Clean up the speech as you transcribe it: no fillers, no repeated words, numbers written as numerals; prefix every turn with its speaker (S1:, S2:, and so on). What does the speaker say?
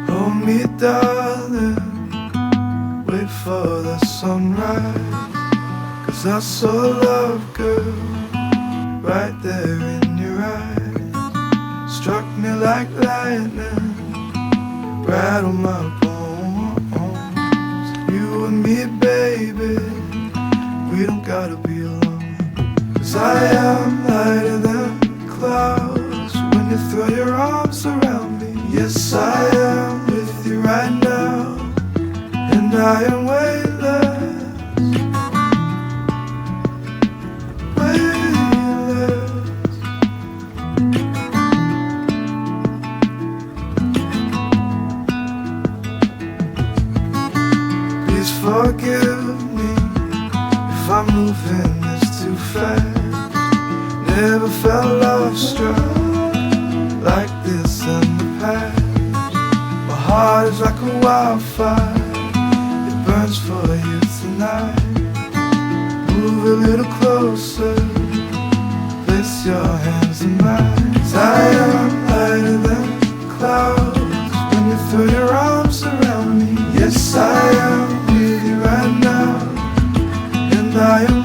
S1: Hold me, darling, wait for the sunrise, 'cause I saw love, girl, right there in your eyes. Struck me like lightning, right on my bones. You and me, baby, we don't gotta be alone. 'Cause I am lighter than clouds when you throw your arms around me. Yes, I am with you right now, and I am weightless, weightless. Please forgive me if I'm moving this too fast. Never felt love struck like this in the past. My heart is like a wildfire, it burns for you tonight. Move a little closer, place your hands in mine. 'Cause I am lighter than clouds when you throw your arms around me. Yes, I am with you right now, and I am